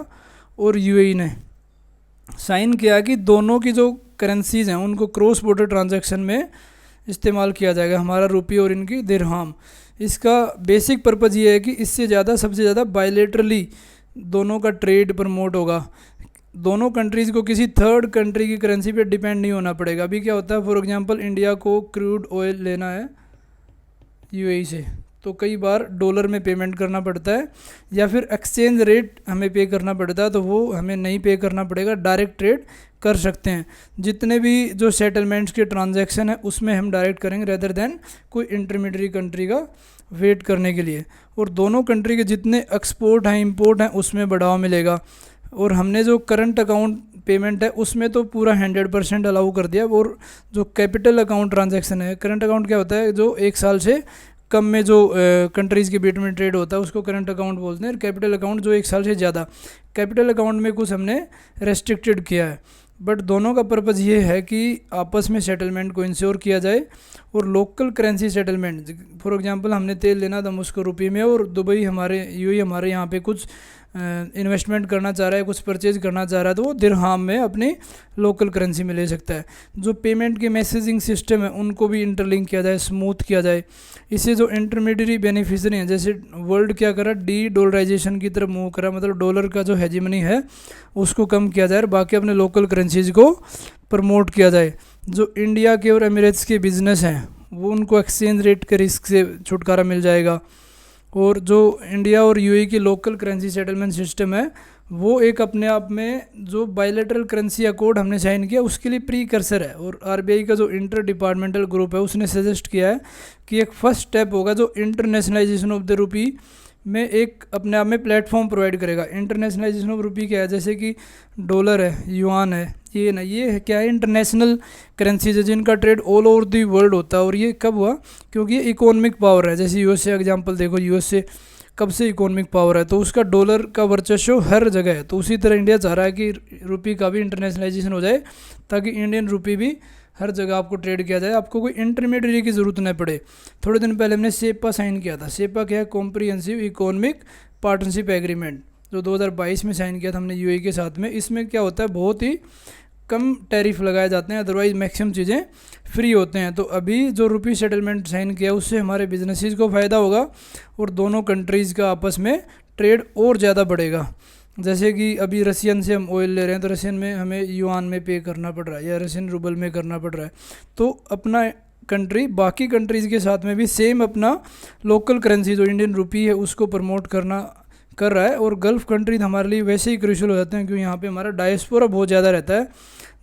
और UAE ने साइन किया कि दोनों की जो करेंसीज़ हैं उनको क्रॉस बॉर्डर ट्रांजैक्शन में इस्तेमाल किया जाएगा, हमारा रुपये और इनकी दिरहाम। इसका बेसिक पर्पज़ ये है कि इससे ज़्यादा, सबसे ज़्यादा बायलैटरली दोनों का ट्रेड प्रमोट होगा। दोनों कंट्रीज़ को किसी थर्ड कंट्री की करेंसी पे डिपेंड नहीं होना पड़ेगा। अभी क्या होता है, फॉर एग्जांपल इंडिया को क्रूड ऑयल लेना है UAE से, तो कई बार डॉलर में पेमेंट करना पड़ता है या फिर एक्सचेंज रेट हमें पे करना पड़ता है, तो वो हमें नहीं पे करना पड़ेगा, डायरेक्ट ट्रेड कर सकते हैं। जितने भी जो सेटलमेंट्स के ट्रांजैक्शन है उसमें हम डायरेक्ट करेंगे रेदर देन कोई इंटरमीडिएट कंट्री का वेट करने के लिए। और दोनों कंट्री के जितने एक्सपोर्ट हैं, इंपोर्ट हैं, उसमें बढ़ावा मिलेगा। और हमने जो करंट अकाउंट पेमेंट है उसमें तो पूरा 100% अलाउ कर दिया। और जो कैपिटल अकाउंट ट्रांजैक्शन है, करंट अकाउंट क्या होता है, जो 1 साल से कम में जो कंट्रीज़ के बीच में ट्रेड होता है उसको करंट अकाउंट बोलते हैं। कैपिटल अकाउंट जो 1 साल से ज़्यादा, कैपिटल अकाउंट में कुछ हमने रेस्ट्रिक्टेड किया है, बट दोनों का पर्पज़ ये है कि आपस में सेटलमेंट को इंश्योर किया जाए और local currency settlement. For example हमने तेल लेना था मुझको रुपये में, और दुबई हमारे UAE हमारे यहाँ पे कुछ इन्वेस्टमेंट करना चाह रहा है, कुछ परचेज करना चाह रहा है, तो वो दिरहाम में अपनी लोकल करेंसी में ले सकता है। जो पेमेंट के मैसेजिंग सिस्टम है उनको भी इंटरलिंक किया जाए, स्मूथ किया जाए। इससे जो इंटरमीडिएट बेनिफिशियरी हैं, जैसे वर्ल्ड क्या करा, डी डॉलराइजेशन की तरफ मूव करा, मतलब डॉलर का जो हेजिमनी है उसको कम किया जाए और बाकी अपने लोकल करेंसीज को प्रमोट किया जाए। जो इंडिया के और एमिरेट्स के बिजनेस हैं वो उनको एक्सचेंज रेट के रिस्क से छुटकारा मिल जाएगा। और जो इंडिया और UAE की लोकल करेंसी सेटलमेंट सिस्टम है वो एक अपने आप में जो बायलैटरल करेंसी अकॉर्ड हमने साइन किया उसके लिए प्रीकर्सर है। और RBI का जो इंटर डिपार्टमेंटल ग्रुप है उसने सजेस्ट किया है कि एक फर्स्ट स्टेप होगा जो इंटरनेशनलाइजेशन ऑफ द रुपी में एक अपने आप में प्लेटफॉर्म प्रोवाइड करेगा। इंटरनेशनलाइजेशन ऑफ रुपी क्या है, जैसे कि डॉलर है, युआन है, ये ना, ये है क्या है, इंटरनेशनल करेंसीज है जिनका trade all over the world होता है। और ये कब हुआ, क्योंकि ये इकोनॉमिक पावर है। जैसे यूएसए एग्जांपल देखो, यूएसए कब से इकोनॉमिक पावर है, तो उसका डॉलर का वर्चस्व हर जगह है। तो उसी तरह इंडिया चाह रहा है कि रुपी का भी इंटरनेशनलाइजेशन हो जाए, ताकि इंडियन रुपी भी हर जगह आपको ट्रेड किया जाए, आपको कोई इंटरमीडिएटरी की ज़रूरत न पड़े। थोड़े दिन पहले हमने सेपा साइन किया था। सेपा क्या है, कॉम्प्रिहेंसिव इकोनॉमिक पार्टनरशिप एग्रीमेंट, जो 2022 में साइन किया था हमने यूएई के साथ में। इसमें क्या होता है, बहुत ही कम टैरिफ लगाए जाते हैं, अदरवाइज मैक्सिमम चीज़ें फ्री होते हैं। तो अभी जो रुपी सेटलमेंट साइन किया, उससे हमारे बिजनेसेस को फ़ायदा होगा और दोनों कंट्रीज़ का आपस में ट्रेड और ज़्यादा बढ़ेगा। जैसे कि अभी रशियन से हम ऑयल ले रहे हैं, तो रशियन में हमें युआन में पे करना पड़ रहा है या रशियन रूबल में करना पड़ रहा है। तो अपना कंट्री बाकी कंट्रीज़ के साथ में भी सेम अपना लोकल करेंसी जो इंडियन रुपी है उसको प्रमोट कर रहा है। और गल्फ़ कंट्रीज हमारे लिए वैसे ही क्रूशियल हो जाते हैं, क्योंकि यहाँ पे हमारा डायस्पोरा बहुत ज़्यादा रहता है,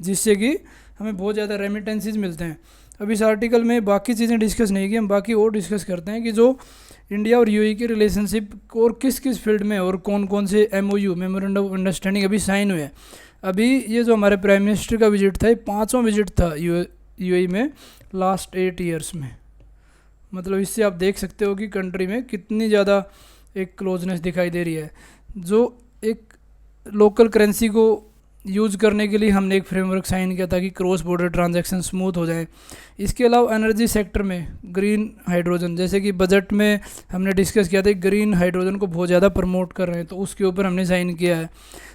जिससे कि हमें बहुत ज़्यादा रेमिटेंसीज मिलते हैं। अब इस आर्टिकल में बाकी चीज़ें डिस्कस नहीं की, हम बाकी और डिस्कस करते हैं कि जो इंडिया और यूएई की रिलेशनशिप और किस किस फील्ड में और कौन कौन से एमओयू मेमोरेंडम ऑफ अंडरस्टैंडिंग अभी साइन हुए हैं। अभी ये जो हमारे प्राइम मिनिस्टर का विजिट था, ये 5वां विजिट था यूएई में लास्ट 8 ईयर्स में। मतलब इससे आप देख सकते हो कि कंट्री में कितनी ज़्यादा एक क्लोजनेस दिखाई दे रही है। जो एक लोकल करेंसी को यूज़ करने के लिए हमने एक फ्रेमवर्क साइन किया ताकि क्रॉस बॉर्डर ट्रांजैक्शन स्मूथ हो जाए। इसके अलावा एनर्जी सेक्टर में ग्रीन हाइड्रोजन, जैसे कि बजट में हमने डिस्कस किया था, ग्रीन हाइड्रोजन को बहुत ज़्यादा प्रमोट कर रहे हैं, तो उसके ऊपर हमने साइन किया है।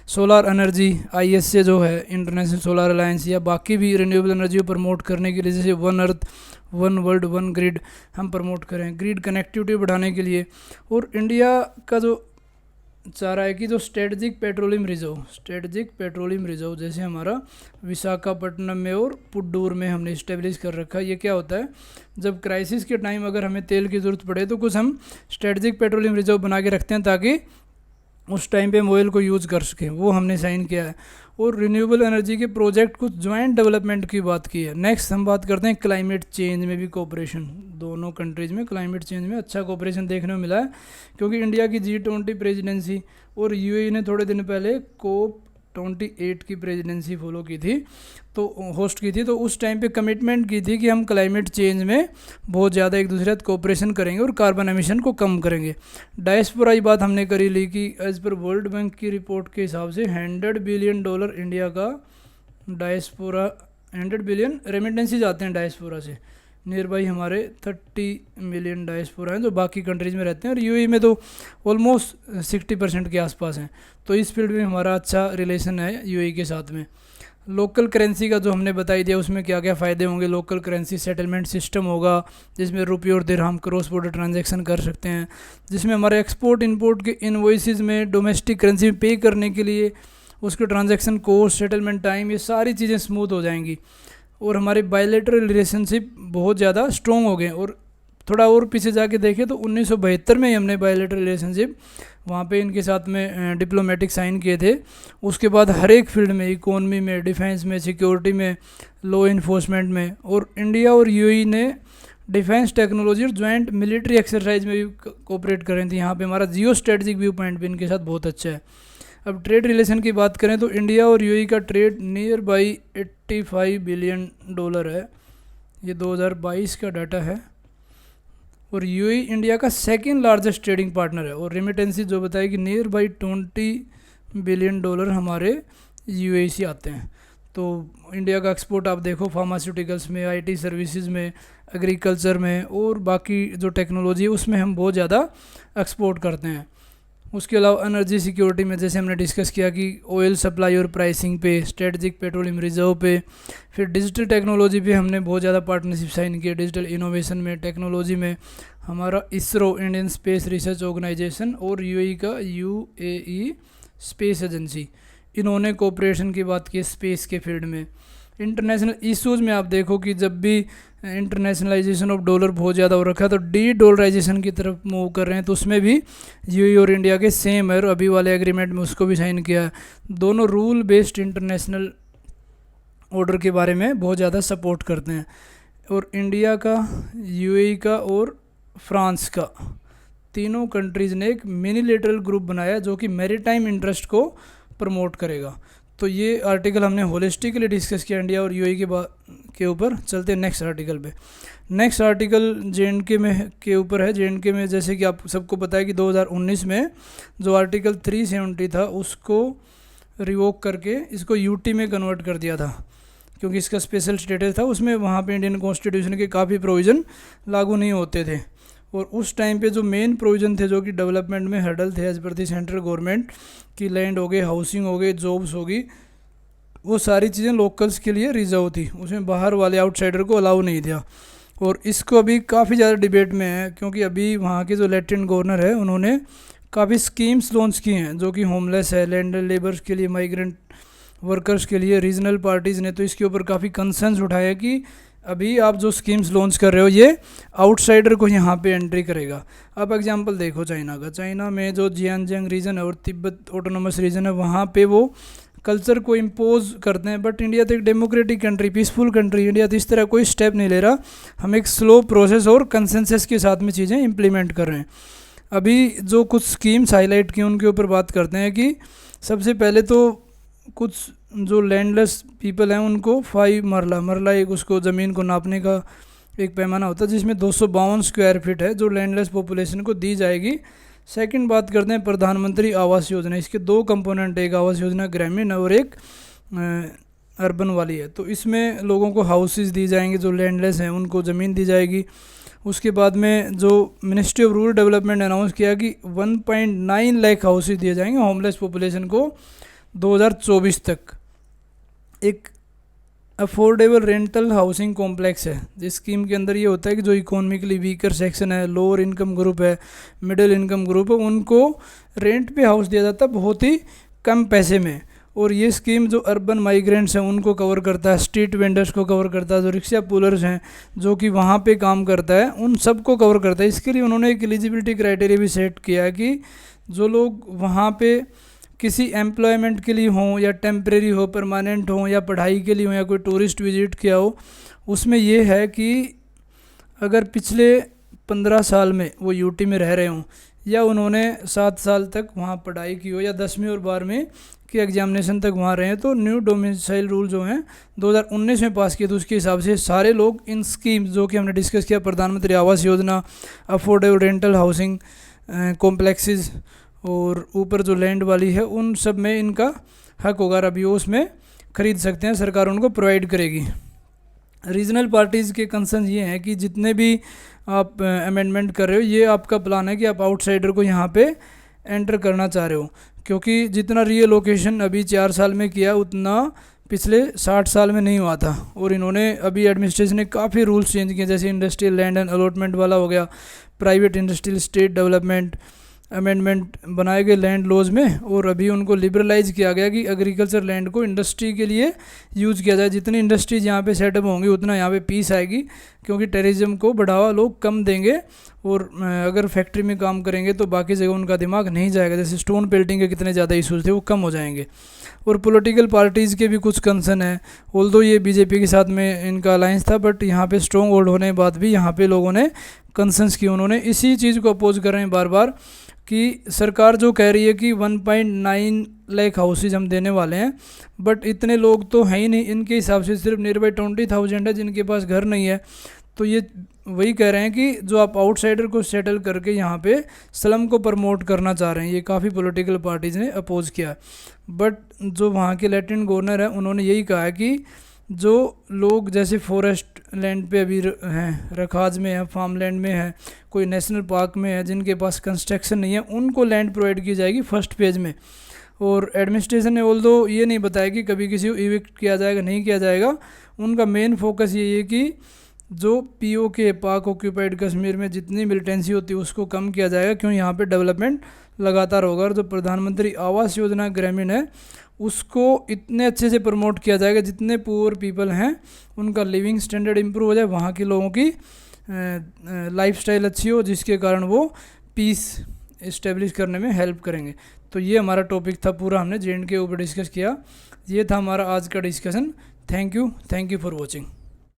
सोलार एनर्जी आईएसए जो है, इंटरनेशनल सोलार अलायंस, या बाकी भी रिन्यूएबल एनर्जी को प्रमोट करने के लिए, जैसे one earth one world one grid हम प्रमोट करें, ग्रिड कनेक्टिविटी बढ़ाने के लिए। और इंडिया का जो चाह रहा है कि जो स्ट्रेटजिक पेट्रोलियम रिजर्व जैसे हमारा विशाखापट्टनम में और पुड्डूर में हमने इस्टेब्लिश कर रखा है। ये क्या होता है, जब क्राइसिस के टाइम अगर हमें तेल की ज़रूरत पड़े तो कुछ हम स्ट्रेटजिक पेट्रोलियम रिजर्व बना के रखते हैं, ताकि उस टाइम पे हम ऑयल को यूज़ कर सकें। वो हमने साइन किया है। और रिन्यूएबल एनर्जी के प्रोजेक्ट कुछ ज्वाइंट डेवलपमेंट की बात की है। नेक्स्ट हम बात करते हैं क्लाइमेट चेंज में भी कोऑपरेशन। दोनों कंट्रीज़ में क्लाइमेट चेंज में अच्छा कोऑपरेशन देखने को मिला है, क्योंकि इंडिया की G20 प्रेसिडेंसी और यूएई ने थोड़े दिन पहले COP28 की प्रेसिडेंसी फॉलो की थी, तो होस्ट की थी। तो उस टाइम पे कमिटमेंट की थी कि हम क्लाइमेट चेंज में बहुत ज़्यादा एक दूसरे साथ कोऑपरेशन करेंगे और कार्बन एमिशन को कम करेंगे। डायस्पोरा की बात हमने करी ली कि एज पर वर्ल्ड बैंक की रिपोर्ट के हिसाब से $100 बिलियन इंडिया का डायस्पोरा, 100 बिलियन रेमिटेंसीज आते हैं डायस्पोरा से। नियर बाई हमारे 30 मिलियन डायस्पोरा हैं जो बाकी कंट्रीज़ में रहते हैं, और यूएई में तो ऑलमोस्ट 60% के आसपास हैं। तो इस फील्ड में हमारा अच्छा रिलेशन है यूएई के साथ में। लोकल करेंसी का जो हमने बताई दिया, उसमें क्या क्या फ़ायदे होंगे। लोकल करेंसी सेटलमेंट सिस्टम होगा, जिसमें रुपये और दिरहम क्रॉस बॉर्डर ट्रांजैक्शन कर सकते हैं, जिसमें हमारे एक्सपोर्ट इंपोर्ट के इनवॉइसेस में डोमेस्टिक करेंसी में पे करने के लिए उसके ट्रांजैक्शन कोस्ट, सेटलमेंट टाइम, ये सारी चीज़ें स्मूथ हो जाएंगी। और हमारे बायलैटरल रिलेशनशिप बहुत ज़्यादा स्ट्रॉन्ग हो गए। और थोड़ा और पीछे जाके देखें तो 1972 में ही हमने बायलैटरल रिलेशनशिप वहाँ पे इनके साथ में डिप्लोमेटिक साइन किए थे। उसके बाद हर एक फील्ड में, इकोनॉमी में, डिफेंस में, सिक्योरिटी में, लॉ इन्फोर्समेंट में, और इंडिया और यूएई ने डिफेंस टेक्नोलॉजी और ज्वाइंट मिलिट्री एक्सरसाइज में भी कोऑपरेट कर रहे थे। यहाँ पे हमारा जियो स्ट्रेटजिक व्यू पॉइंट भी इनके साथ बहुत अच्छा है। अब ट्रेड रिलेशन की बात करें तो इंडिया और यूएई का ट्रेड नियर बाई $85 बिलियन है। ये 2022 का डाटा है। और यूएई इंडिया का सेकंड लार्जेस्ट ट्रेडिंग पार्टनर है। और रेमिटेंसी जो बताया कि नियर बाई $20 बिलियन हमारे यूएई से आते हैं। तो इंडिया का एक्सपोर्ट आप देखो, फार्मास्यूटिकल्स में, आईटी सर्विसेज में, एग्रीकल्चर में, और बाकी जो टेक्नोलॉजी है उसमें हम बहुत ज़्यादा एक्सपोर्ट करते हैं। उसके अलावा एनर्जी सिक्योरिटी में जैसे हमने डिस्कस किया कि ऑयल सप्लाई और प्राइसिंग पे, स्ट्रेटजिक पेट्रोलियम रिजर्व पे, फिर डिजिटल टेक्नोलॉजी पे हमने बहुत ज़्यादा पार्टनरशिप साइन किए। डिजिटल इनोवेशन में, टेक्नोलॉजी में हमारा ISRO, Indian space research organisation, और यूएई का यूएई स्पेस एजेंसी, इन्होंने कोऑपरेशन की बात की स्पेस के फील्ड में। इंटरनेशनल इश्यूज़ में आप देखो कि जब भी इंटरनेशनलाइजेशन ऑफ डॉलर बहुत ज़्यादा हो रखा है तो डी डॉलराइजेशन की तरफ मूव कर रहे हैं, तो उसमें भी यूएई और इंडिया के सेम है, और अभी वाले एग्रीमेंट में उसको भी साइन किया है। दोनों रूल बेस्ड इंटरनेशनल ऑर्डर के बारे में बहुत ज़्यादा सपोर्ट करते हैं। और इंडिया का, यूएई का और फ्रांस का तीनों कंट्रीज़ ने एक मिनीलेटरल ग्रुप बनाया जो कि मैरीटाइम इंटरेस्ट को प्रमोट करेगा। तो ये आर्टिकल हमने होलिस्टिकली डिस्कस किया इंडिया और यूएई के ऊपर। चलते हैं नेक्स्ट आर्टिकल पे। नेक्स्ट आर्टिकल जेएंडके में के ऊपर है। जेएंडके में जैसे कि आप सबको पता है कि 2019 में जो आर्टिकल 370 था उसको रिवोक करके इसको यूटी में कन्वर्ट कर दिया था, क्योंकि इसका स्पेशल स्टेटस था। उसमें वहाँ पे इंडियन कॉन्स्टिट्यूशन के काफ़ी प्रोविज़न लागू नहीं होते थे, और उस टाइम पे जो मेन प्रोविज़न थे जो कि डेवलपमेंट में हर्डल थे as per the central government की, लैंड हो गए, हाउसिंग हो गई, जॉब्स होगी, वो सारी चीज़ें लोकल्स के लिए रिजर्व थी, उसमें बाहर वाले आउटसाइडर को अलाउ नहीं दिया। और इसको अभी काफ़ी ज़्यादा डिबेट में है, क्योंकि अभी वहाँ के जो लेफ्टिनेंट गवर्नर है उन्होंने काफ़ी स्कीम्स लॉन्च की हैं जो कि होमलेस है, लैंड लेबर्स के लिए, माइग्रेंट वर्कर्स के लिए। रीजनल पार्टीज़ ने तो इसके ऊपर काफ़ी कंसर्न्स उठाए कि अभी आप जो स्कीम्स लॉन्च कर रहे हो ये आउटसाइडर को यहाँ पे एंट्री करेगा। अब एग्जांपल देखो चाइना का। चाइना में जो जियानजियांग रीजन है और तिब्बत ऑटोनोमस रीजन है, वहाँ पे वो कल्चर को इम्पोज करते हैं। बट इंडिया तो एक democratic country, peaceful country, India तो इस तरह कोई स्टेप नहीं ले रहा। हम एक स्लो प्रोसेस और कंसेंसस के साथ में चीज़ें इम्प्लीमेंट कर रहे हैं। अभी जो कुछ स्कीम्स हाईलाइट की उनके ऊपर बात करते हैं कि सबसे पहले तो कुछ जो लैंडलेस पीपल हैं उनको 5 मरला एक उसको ज़मीन को नापने का एक पैमाना होता है, जिसमें 252 स्क्वायर फीट है जो लैंडलेस पॉपुलेशन को दी जाएगी। सेकंड बात करते हैं प्रधानमंत्री आवास योजना। इसके 2 कंपोनेंट, एक आवास योजना ग्रामीण और एक अर्बन वाली है। तो इसमें लोगों को हाउसेस दी जाएंगे, जो लैंडलेस हैं उनको ज़मीन दी जाएगी। उसके बाद में जो ministry of rural development announce किया कि 1.9 लाख हाउसेस दिए जाएंगे होमलेस पॉपुलेशन को 2024 तक। एक अफोर्डेबल रेंटल हाउसिंग कॉम्प्लेक्स है, जिस स्कीम के अंदर ये होता है कि जो इकोनॉमिकली वीकर सेक्शन है, लोअर इनकम ग्रुप है, मिडिल इनकम ग्रुप है, उनको रेंट पे हाउस दिया जाता है बहुत ही कम पैसे में। और ये स्कीम जो अर्बन माइग्रेंट्स हैं उनको कवर करता है, स्ट्रीट वेंडर्स को कवर करता है, जो रिक्शा पुलर्स हैं जो कि वहाँ पे काम करता है, उन सबको कवर करता है। इसके लिए उन्होंने एक एलिजिबिलिटी क्राइटेरिया भी सेट किया है कि जो लोग वहाँ पे किसी एम्प्लॉयमेंट के लिए हों या टेम्परेरी हो, परमानेंट हो, या पढ़ाई के लिए हो, या कोई टूरिस्ट विजिट किया हो, उसमें ये है कि अगर पिछले 15 साल में वो यूटी में रह रहे हों, या उन्होंने 7 साल तक वहाँ पढ़ाई की हो, या 10वीं और 12वीं की एग्जामिनेशन तक वहाँ रहे हैं, तो न्यू डोमिसाइल रूल जो हैं 2019 में पास किए, तो उसके हिसाब से सारे लोग इन स्कीम्स जो कि हमने डिस्कस किया, प्रधानमंत्री Awas Yojana, affordable rental housing complexes, और ऊपर जो लैंड वाली है, उन सब में इनका हक होगा। अभी वो उसमें ख़रीद सकते हैं, सरकार उनको प्रोवाइड करेगी। रीजनल पार्टीज़ के कंसर्न ये हैं कि जितने भी आप अमेंडमेंट कर रहे हो, ये आपका प्लान है कि आप आउटसाइडर को यहाँ पे एंटर करना चाह रहे हो, क्योंकि जितना रीलोकेशन अभी 4 साल में किया उतना पिछले 60 साल में नहीं हुआ था। और इन्होंने अभी एडमिनिस्ट्रेशन ने काफ़ी रूल्स चेंज किए, जैसे इंडस्ट्रियल लैंड एंड अलॉटमेंट वाला हो गया, private industrial state development amendment बनाए गए लैंड लॉज में। और अभी उनको लिबरलाइज किया गया कि एग्रीकल्चर लैंड को इंडस्ट्री के लिए यूज़ किया जाए। जितनी इंडस्ट्रीज यहाँ पे सेटअप होंगी उतना यहाँ पे पीस आएगी, क्योंकि टेररिज्म को बढ़ावा लोग कम देंगे, और अगर फैक्ट्री में काम करेंगे तो बाकी जगह उनका दिमाग नहीं जाएगा। जैसे स्टोन पेल्टिंग के कितने ज़्यादा इशूज़ थे वो कम हो जाएंगे। और पॉलिटिकल पार्टीज़ के भी कुछ कंसर्न है, ऑल्दो ये बीजेपी के साथ में इनका अलायंस था, बट यहाँ पे स्ट्रॉन्ग होल्ड होने के बाद भी यहाँ पे लोगों ने कंसर्न्स किए। उन्होंने इसी चीज़ को अपोज कर रहे हैं बार बार कि सरकार जो कह रही है कि 1.9 लाख हाउसेज हम देने वाले हैं, बट इतने लोग तो हैं ही नहीं। इनके हिसाब से सिर्फ नियर बाई 20,000 है जिनके पास घर नहीं है। तो ये वही कह रहे हैं कि जो आप आउटसाइडर को सेटल करके यहाँ पे स्लम को प्रमोट करना चाह रहे हैं, ये काफ़ी पॉलिटिकल पार्टीज़ ने अपोज किया। बट जो वहाँ के लेफ्टिनेंट गवर्नर है उन्होंने यही कहा है कि जो लोग जैसे फॉरेस्ट लैंड पे अभी हैं, रखाज में है, फार्म लैंड में है, कोई नेशनल पार्क में है, जिनके पास कंस्ट्रक्शन नहीं है, उनको लैंड प्रोवाइड की जाएगी फर्स्ट फेज में। और एडमिनिस्ट्रेशन ने ऑल्दो ये नहीं बताया कि कभी किसी को इविक्ट किया जाएगा नहीं किया जाएगा। उनका मेन फोकस ये है कि जो पीओके पाक ऑक्यूपाइड कश्मीर में जितनी मिलिटेंसी होती है उसको कम किया जाएगा, क्यों यहाँ पे डेवलपमेंट लगातार होगा। और जो प्रधानमंत्री आवास योजना ग्रामीण है उसको इतने अच्छे से प्रमोट किया जाएगा जितने पुअर पीपल हैं उनका लिविंग स्टैंडर्ड इम्प्रूव हो जाए, वहाँ के लोगों की लाइफस्टाइल अच्छी हो, जिसके कारण वो पीस इस्टेब्लिश करने में हेल्प करेंगे। तो ये हमारा टॉपिक था, पूरा हमने जेएंडके के ऊपर डिस्कस किया। ये था हमारा आज का discussion. Thank you for watching.